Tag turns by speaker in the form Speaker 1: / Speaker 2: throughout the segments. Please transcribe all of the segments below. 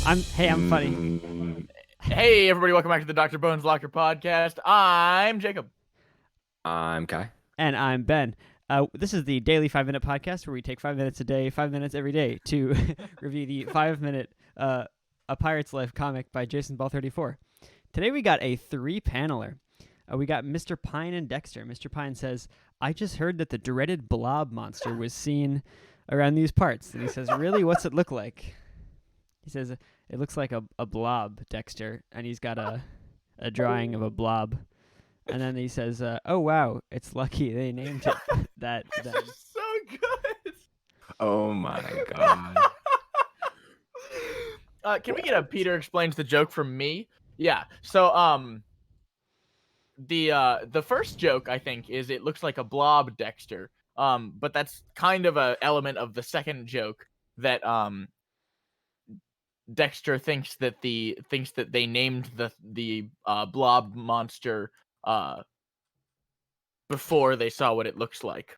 Speaker 1: I'm funny.
Speaker 2: Hey, everybody, welcome back to the Dr. Bones Locker podcast. I'm Jacob.
Speaker 3: I'm Kai.
Speaker 1: And I'm Ben. This is the daily 5-minute podcast where we take 5 minutes a day, 5 minutes every day to review the 5-minute A Pirate's Life comic by Jason Ball 34. Today we got a 3-paneler. We got Mr. Pine and Dexter. Mr. Pine says, I just heard that the dreaded blob monster was seen around these parts. And he says, really, what's it look like? He says, it looks like a blob, Dexter. And he's got a drawing of a blob. And then he says, oh, wow, it's lucky they named it that.
Speaker 2: This is so good.
Speaker 3: Oh, my God.
Speaker 2: Can we get a Peter explains the joke from me? Yeah, so, the first joke, I think, is it looks like a blob, Dexter. But that's kind of a element of the second joke that, Dexter thinks that they named the blob monster before they saw what it looks like.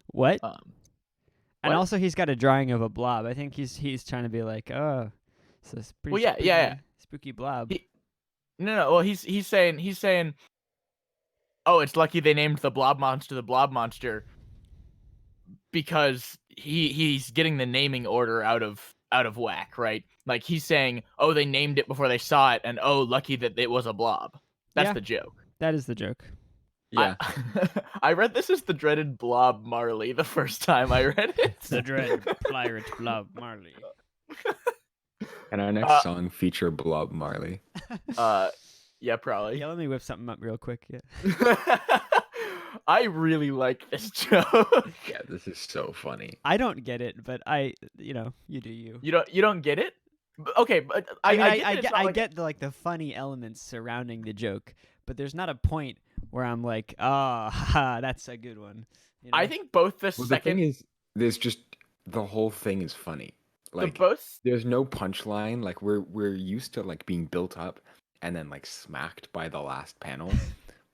Speaker 1: What?
Speaker 2: What?
Speaker 1: And also he's got a drawing of a blob. I think he's trying to be like, oh, it's a pretty
Speaker 2: Well, yeah.
Speaker 1: spooky blob.
Speaker 2: No. Well, he's saying, oh, it's lucky they named the blob monster because he's getting the naming order out of whack, right? Like he's saying, oh, they named it before they saw it, and oh, lucky that it was a blob. That's the joke.
Speaker 1: That is the joke.
Speaker 3: Yeah.
Speaker 2: I read this as the dreaded Blob Marley the first time I read it.
Speaker 1: The dreaded pirate blob Marley.
Speaker 3: And our next song feature Blob Marley.
Speaker 2: Yeah, probably.
Speaker 1: Yeah, let me whip something up real quick. Yeah.
Speaker 2: I really like this joke.
Speaker 3: Yeah, this is so funny.
Speaker 1: I don't get it, but you do you.
Speaker 2: You don't get it? Okay, but
Speaker 1: I get the funny elements surrounding the joke, but there's not a point where I'm like, haha, that's a good one. You know?
Speaker 2: I think both the
Speaker 3: Well,
Speaker 2: second.
Speaker 3: the thing is, there's just the whole thing is funny. Like
Speaker 2: both.
Speaker 3: there's no punchline. Like we're used to like being built up and then like smacked by the last panel,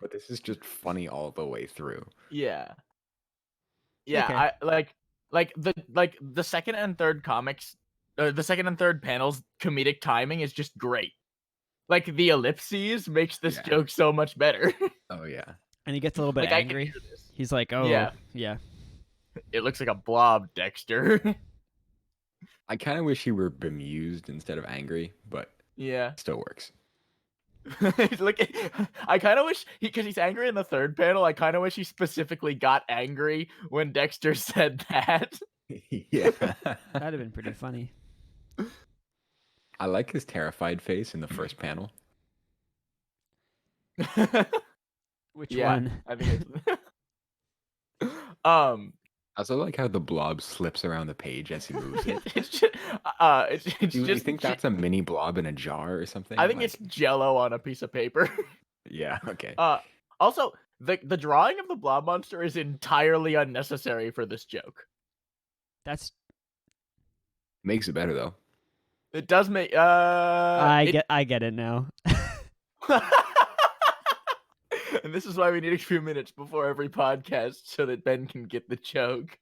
Speaker 3: but this is just funny all the way through.
Speaker 2: Yeah.
Speaker 1: Okay.
Speaker 2: I like the second and third comics. The second and third panels comedic timing is just great. Like the ellipses makes this joke so much better.
Speaker 3: Oh yeah.
Speaker 1: And he gets a little bit
Speaker 2: Like, I can
Speaker 1: angry.
Speaker 2: hear this.
Speaker 1: He's like, oh yeah.
Speaker 2: It looks like a blob, Dexter.
Speaker 3: I kind of wish he were bemused instead of angry, but
Speaker 2: Yeah.
Speaker 3: it still works.
Speaker 2: Look, I kind of wish because he's angry in the third panel. I kind of wish he specifically got angry when Dexter said that.
Speaker 3: Yeah.
Speaker 1: That'd have been pretty funny.
Speaker 3: I like his terrified face in the first panel.
Speaker 1: Which one?
Speaker 2: I think it's...
Speaker 3: I also like how the blob slips around the page as he moves it.
Speaker 2: it's
Speaker 3: You think that's a mini blob in a jar or something?
Speaker 2: I think it's Jello on a piece of paper.
Speaker 3: Yeah, okay.
Speaker 2: Also, the drawing of the blob monster is entirely unnecessary for this joke.
Speaker 1: That's.
Speaker 3: Makes it better though.
Speaker 2: It does make.
Speaker 1: I get it now.
Speaker 2: And this is why we need a few minutes before every podcast so that Ben can get the joke.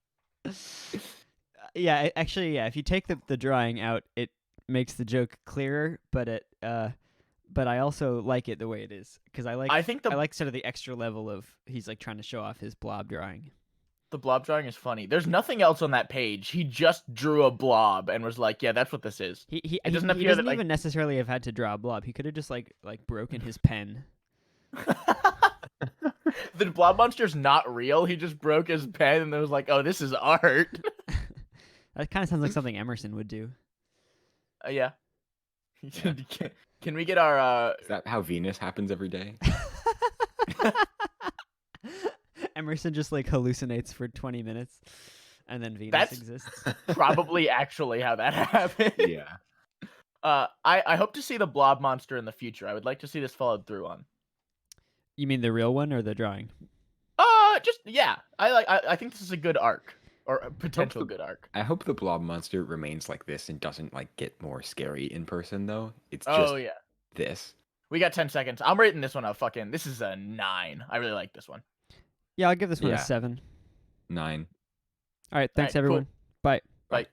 Speaker 1: Yeah, actually, yeah. If you take the drawing out, it makes the joke clearer. But I also like it the way it is because I like sort of the extra level of he's like trying to show off his blob drawing.
Speaker 2: The blob drawing is funny. There's nothing else on that page. He just drew a blob and was like, "Yeah, that's what this is."
Speaker 1: He
Speaker 2: doesn't
Speaker 1: even necessarily have had to draw a blob. He could have just like broken his pen.
Speaker 2: The blob monster's not real. He just broke his pen and it was like, "Oh, this is art."
Speaker 1: That kind of sounds like something Emerson would do.
Speaker 2: Yeah. Can we get our?
Speaker 3: Is that how Venus happens every day?
Speaker 1: Emerson just like hallucinates for 20 minutes, and then Venus exists.
Speaker 2: Probably actually how that happened.
Speaker 3: Yeah.
Speaker 2: I hope to see the blob monster in the future. I would like to see this followed through on.
Speaker 1: You mean the real one or the drawing?
Speaker 2: Just yeah. I think this is a good arc or a potential good arc.
Speaker 3: I hope the blob monster remains like this and doesn't like get more scary in person though. It's just this.
Speaker 2: We got 10 seconds. I'm rating this one a this is a 9. I really like this one.
Speaker 1: Yeah, I'll give this one a 7.
Speaker 3: 9.
Speaker 1: All right, thanks everyone.
Speaker 2: Cool.
Speaker 1: Bye.
Speaker 2: Bye.